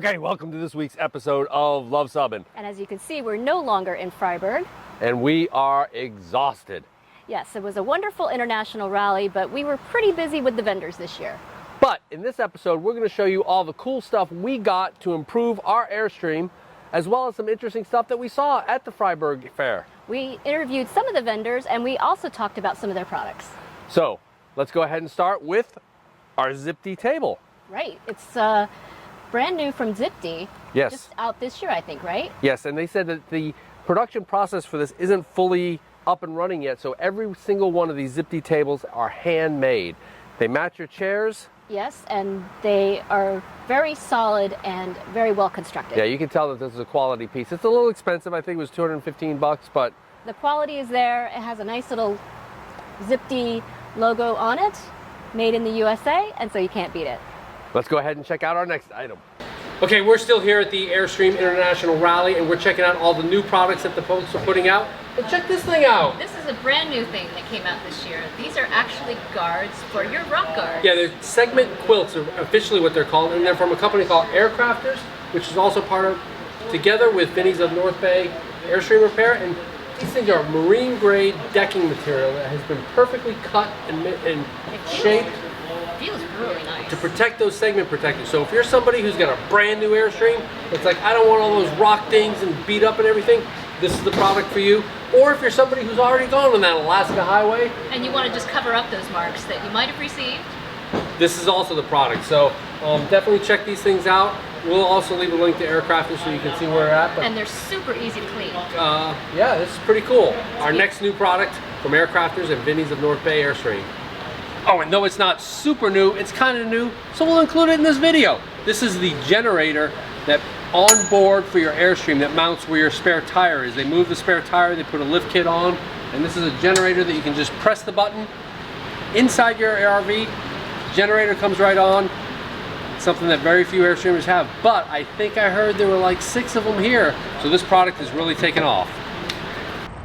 Okay, welcome to this week's episode of Luv Subbin. And as you can see, we're no longer in Fryeburg. And we are exhausted. Yes, it was a wonderful international rally, but we were pretty busy with the vendors this year. But in this episode, we're going to show you all the cool stuff we got to improve our Airstream, as well as some interesting stuff that we saw at the Fryeburg Fair. We interviewed some of the vendors, and we also talked about some of their products. So, let's go ahead and start with our Ziptie Table. Right, it's brand new from Ziptie. Yes. Just out this year, I think, right? Yes, and they said that the production process for this isn't fully up and running yet, so every single one of these Ziptie tables are handmade. They match your chairs. Yes, and they are very solid and very well constructed. Yeah, you can tell that this is a quality piece. It's a little expensive. I think it was 215 bucks, but the quality is there. It has a nice little Ziptie logo on it, made in the USA, and so you can't beat it. Let's go ahead and check out our next item. Okay, we're still here at the Airstream International Rally, and we're checking out all the new products that the folks are putting out. And check this thing out. This is a brand new thing that came out this year. These are actually guards for your rock guards. Yeah, they're segment quilts are officially what they're called, and they're from a company called Airkrafters, which is also part of, together with Vinnie's of Northbay Airstream Repair, and these things are marine grade decking material that has been perfectly cut and shaped. Feels really nice. To protect those segment protectors. So if you're somebody who's got a brand new Airstream, it's like, I don't want all those rock dings and beat up and everything, this is the product for you. Or if you're somebody who's already gone on that Alaska highway, and you want to just cover up those marks that you might have received, this is also the product. So definitely check these things out. We'll also leave a link to Aircrafters so you can see where they're at. But, and they're super easy to clean. yeah, this is pretty cool. Our next new product from Aircrafters and Vinnie's of Northbay Airstream. Oh, and though it's not super new, it's kind of new, so we'll include it in this video. This is the generator that on board for your Airstream that mounts where your spare tire is. They move the spare tire, they put a lift kit on, and this is a generator that you can just press the button inside your ARV. Generator comes right on. Something that very few Airstreamers have, but I think I heard there were like 6 of them here, so this product is really taken off.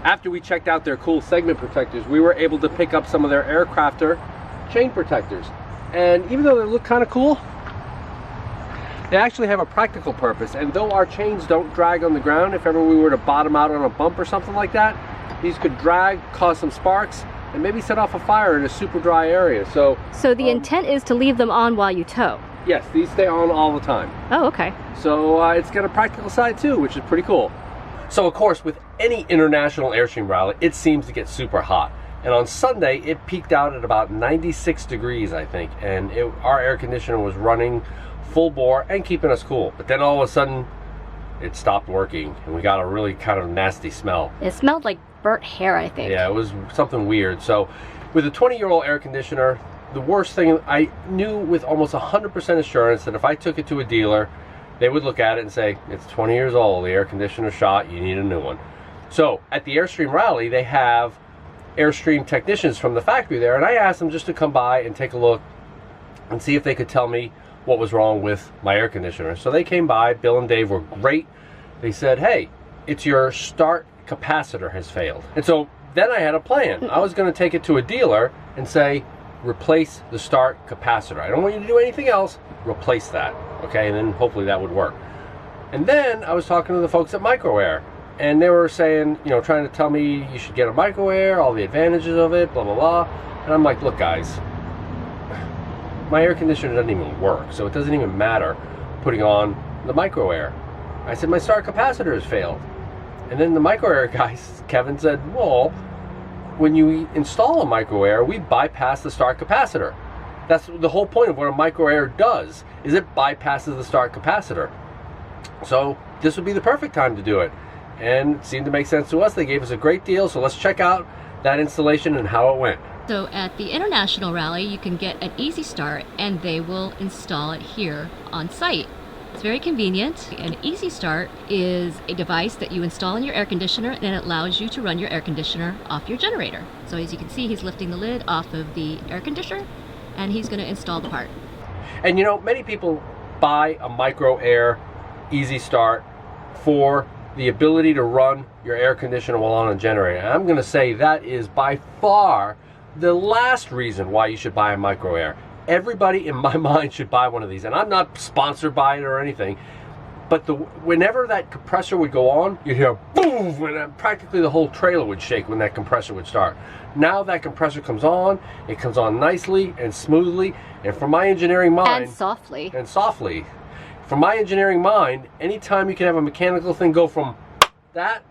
After we checked out their cool segment protectors, we were able to pick up some of their Airkrafter chain protectors, and even though they look kind of cool, they actually have a practical purpose. And though our chains don't drag on the ground, if ever we were to bottom out on a bump or something like that, these could drag, cause some sparks, and maybe set off a fire in a super dry area. So the intent is to leave them on while you tow? Yes, these stay on all the time. Oh, okay. So it's got a practical side too, which is pretty cool. So of course, with any international Airstream rally, it seems to get super hot. And on Sunday, it peaked out at about 96 degrees, I think. And our air conditioner was running full bore and keeping us cool. But then all of a sudden, it stopped working. And we got a really kind of nasty smell. It smelled like burnt hair, I think. Yeah, it was something weird. So with a 20-year-old air conditioner, the worst thing, I knew with almost 100% assurance that if I took it to a dealer, they would look at it and say, it's 20 years old, the air conditioner shot, you need a new one. So at the Airstream Rally, they have Airstream technicians from the factory there, and I asked them just to come by and take a look and see if they could tell me what was wrong with my air conditioner. So they came by. Bill and Dave were great. They said, hey, it's your start capacitor has failed. And so then I had a plan. I was going to take it to a dealer and say, replace the start capacitor. I don't want you to do anything else, replace that. Okay, and then hopefully that would work. And then I was talking to the folks at MicroAir, and they were saying, you know, trying to tell me you should get a MicroAir, all the advantages of it, blah, blah, blah. And I'm like, look, guys, my air conditioner doesn't even work, so it doesn't even matter putting on the MicroAir. I said, my start capacitor has failed. And then the MicroAir guy, Kevin, said, well, when you install a MicroAir, we bypass the start capacitor. That's the whole point of what a MicroAir does, is it bypasses the start capacitor. So this would be the perfect time to do it. And it seemed to make sense to us. They gave us a great deal, so let's check out that installation and how it went. So at the International Rally, you can get an easy start, and they will install it here on site. It's very convenient. An easy start is a device that you install in your air conditioner, and it allows you to run your air conditioner off your generator. So as you can see, he's lifting the lid off of the air conditioner, and he's going to install the part. And you know, many people buy a MicroAir Easy Start for the ability to run your air conditioner while on a generator. And I'm going to say that is by far the last reason why you should buy a MicroAir. Everybody in my mind should buy one of these, and I'm not sponsored by it or anything. But whenever that compressor would go on, you'd hear boom, and practically the whole trailer would shake when that compressor would start. Now that compressor comes on, it comes on nicely and smoothly, and from my engineering mind... And softly. And softly. From my engineering mind, anytime you can have a mechanical thing go from that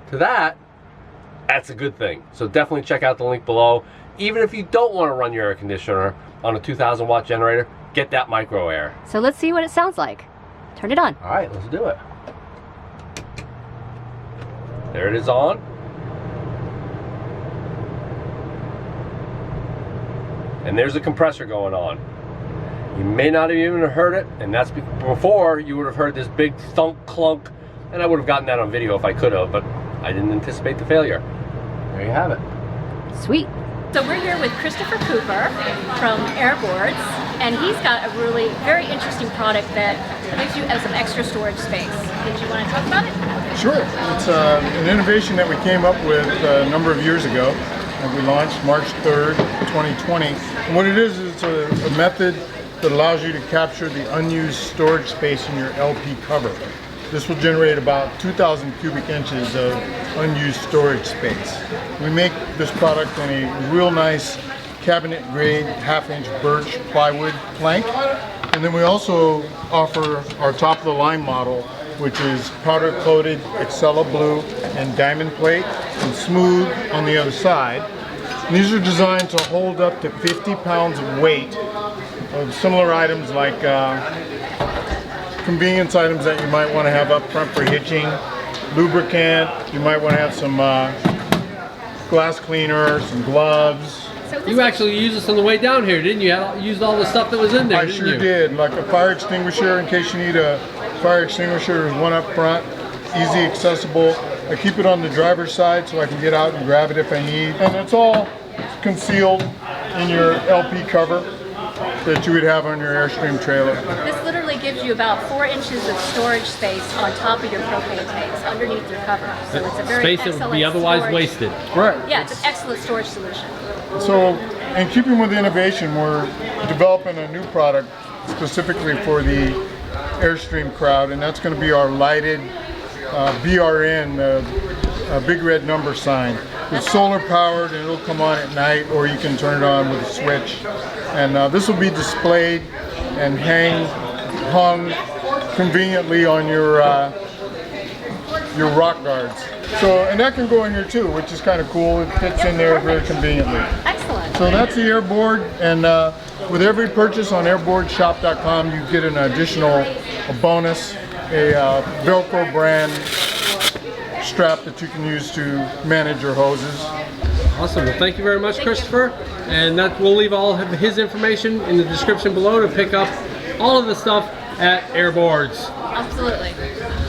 to that, that's a good thing. So definitely check out the link below. Even if you don't want to run your air conditioner on a 2,000 watt generator, get that micro air. So let's see what it sounds like. Turn it on. All right, let's do it. There it is on. And there's a compressor going on. You may not have even heard it, and that's before you would have heard this big thunk clunk, and I would have gotten that on video if I could have, but I didn't anticipate the failure. There you have it. Sweet. So we're here with Christopher Cooper from Airboards, and he's got a really very interesting product that gives you some extra storage space. Did you want to talk about it? Sure. It's an innovation that we came up with a number of years ago, and we launched March 3rd, 2020. And what it is it's a method that allows you to capture the unused storage space in your LP cover. This will generate about 2,000 cubic inches of unused storage space. We make this product in a real nice cabinet grade 1/2-inch birch plywood plank. And then we also offer our top of the line model, which is powder coated Excella blue and diamond plate and smooth on the other side. And these are designed to hold up to 50 pounds of weight of similar items like convenience items that you might want to have up front for hitching, lubricant, you might want to have some glass cleaner, some gloves. You actually used this on the way down here, didn't you? You used all the stuff that was in there, I sure did, like a fire extinguisher in case you need a fire extinguisher. There's one up front, easy accessible. I keep it on the driver's side so I can get out and grab it if I need. And it's all concealed in your LP cover that you would have on your Airstream trailer. This literally gives you about 4 inches of storage space on top of your propane tanks underneath your cover. So it's a very space that would be otherwise storage. wasted. Right. Yeah, it's an excellent storage solution. So, in keeping with innovation, we're developing a new product specifically for the Airstream crowd, and that's going to be our lighted BRN, big red number sign. It's solar powered and it'll come on at night, or you can turn it on with a switch. And this will be displayed and hung conveniently on your rock guards. So, and that can go in here too, which is kind of cool. It fits in there very conveniently. Excellent. So that's the Airboard, and with every purchase on airboardshop.com, you get an additional bonus, a Velcro brand strap that you can use to manage your hoses. Awesome. Well, thank you very much, Christopher. And that we'll leave all of his information in the description below to pick up all of the stuff at Airboards. Absolutely.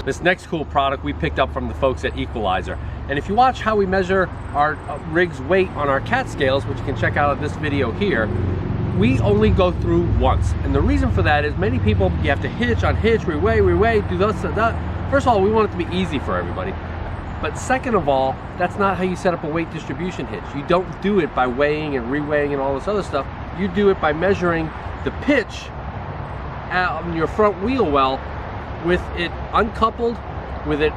This next cool product we picked up from the folks at Equalizer. And if you watch how we measure our rig's weight on our cat scales, which you can check out in this video here, we only go through once. And the reason for that is many people, you have to hitch, unhitch, reweigh, do this, that. First of all, we want it to be easy for everybody. But second of all, that's not how you set up a weight distribution hitch. You don't do it by weighing and reweighing and all this other stuff. You do it by measuring the pitch on your front wheel well with it uncoupled, with it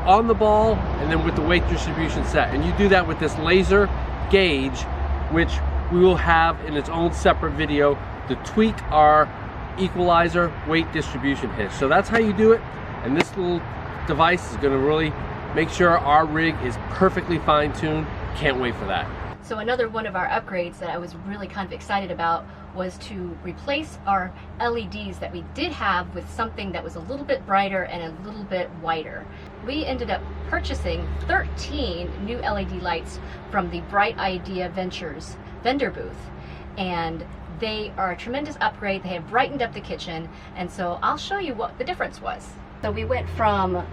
on the ball, and then with the weight distribution set. And you do that with this laser gauge, which we will have in its own separate video to tweak our equalizer weight distribution hitch. So that's how you do it. And this little device is going to really make sure our rig is perfectly fine-tuned. Can't wait for that. So another one of our upgrades that I was really kind of excited about was to replace our LEDs that we did have with something that was a little bit brighter and a little bit whiter. We ended up purchasing 13 new LED lights from the Bright Idea Ventures vendor booth, and they are a tremendous upgrade. They have brightened up the kitchen, and so I'll show you what the difference was. So we went from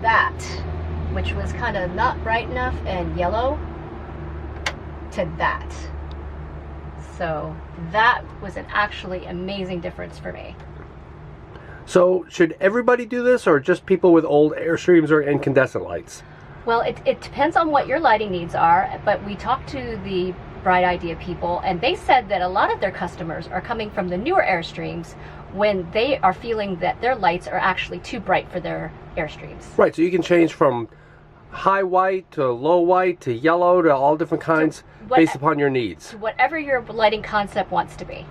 that, which was kind of not bright enough and yellow, to that. So that was an actually amazing difference for me. So should everybody do this, or just people with old Airstreams or incandescent lights? Well, it depends on what your lighting needs are, but we talked to the bright idea people, and they said that a lot of their customers are coming from the newer Airstreams when they are feeling that their lights are actually too bright for their Airstreams. Right, so you can change from high white to low white to yellow to all different kinds based upon your needs. Whatever your lighting concept wants to be.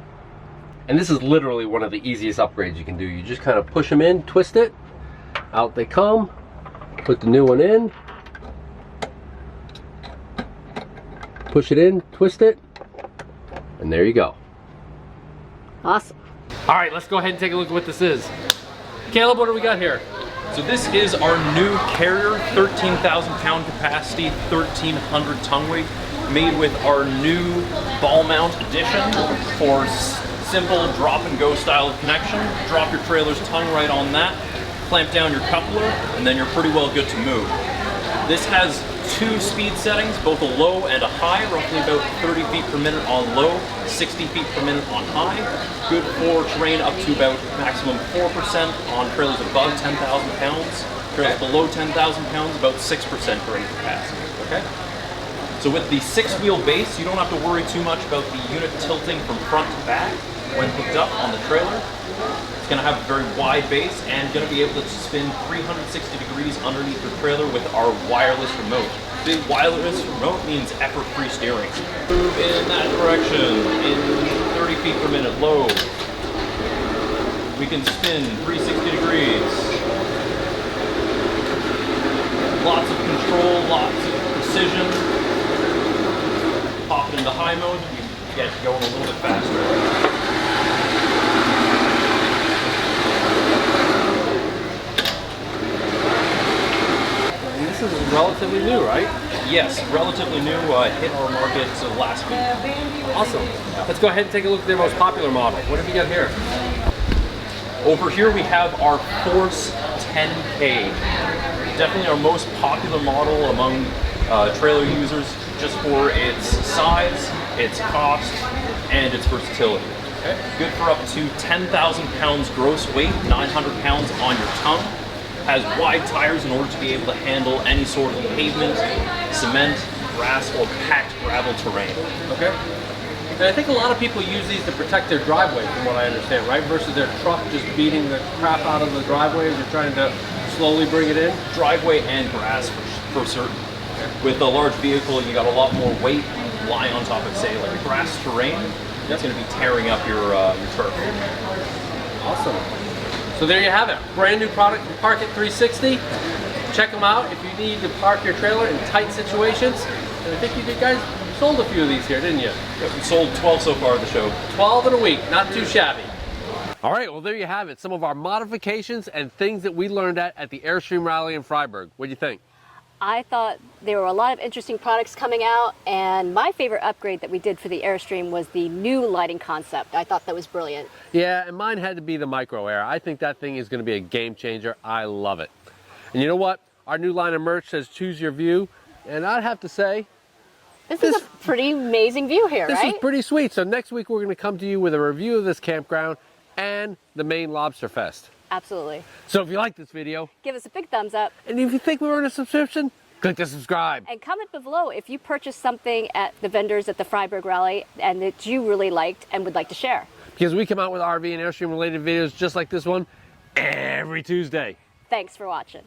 And this is literally one of the easiest upgrades you can do. You just kind of push them in, twist it, out they come, put the new one in, push it in, twist it, and there you go. Awesome. All right, let's go ahead and take a look at what this is. Caleb, what do we got here? So this is our new Carrier, 13,000 pound capacity, 1,300 tongue weight, made with our new ball mount edition for simple drop and go style of connection. Drop your trailer's tongue right on that, clamp down your coupler, and then you're pretty well good to move. This has 2 speed settings, both a low and a high, roughly about 30 feet per minute on low, 60 feet per minute on high. Good for terrain up to about maximum 4% on trailers above 10,000 pounds. Trailers below 10,000 pounds, about 6% grade capacity, okay? So with the 6-wheel base, you don't have to worry too much about the unit tilting from front to back when hooked up on the trailer. It's going to have a very wide base and going to be able to spin 360 degrees underneath the trailer with our wireless remote. The wireless remote means effort-free steering. Move in that direction in 30 feet per minute low. We can spin 360 degrees. Lots of control, lots of precision. Pop it into high mode, you get going a little bit faster. This is relatively new, right? Yes, relatively new, hit our market last week. Awesome. Let's go ahead and take a look at their most popular model. What have you got here? Over here we have our Force 10K. Definitely our most popular model among trailer users, just for its size, its cost, and its versatility. Okay. Good for up to 10,000 pounds gross weight, 900 pounds on your tongue. Has wide tires in order to be able to handle any sort of pavement, cement, grass, or packed gravel terrain. Okay. And I think a lot of people use these to protect their driveway, from what I understand, right? Versus their truck just beating the crap out of the driveway as you're trying to slowly bring it in. Driveway and grass for certain. Okay. With a large vehicle, you got a lot more weight lying on top of, say, like a grass terrain. That's going to be tearing up your turf. Awesome. So there you have it, brand new product from ParkIt 360. Check them out if you need to park your trailer in tight situations. And I think you guys sold a few of these here, didn't you? Yep, we sold 12 so far at the show. 12 in a week, not too shabby. All right, well there you have it, some of our modifications and things that we learned at the Airstream Rally in Fryeburg. What do you think? I thought there were a lot of interesting products coming out, and my favorite upgrade that we did for the Airstream was the new lighting concept. I thought that was brilliant. Yeah, and mine had to be the Micro Air. I think that thing is going to be a game changer. I love it. And you know what? Our new line of merch says choose your view, and I'd have to say This is a pretty amazing view here, this right? This is pretty sweet. So next week we're going to come to you with a review of this campground and the Maine Lobster Fest. Absolutely. So if you like this video, give us a big thumbs up. And if you think we earned a subscription, click the subscribe. And comment below if you purchased something at the vendors at the Fryeburg Rally and that you really liked and would like to share. Because we come out with RV and Airstream related videos just like this one every Tuesday. Thanks for watching.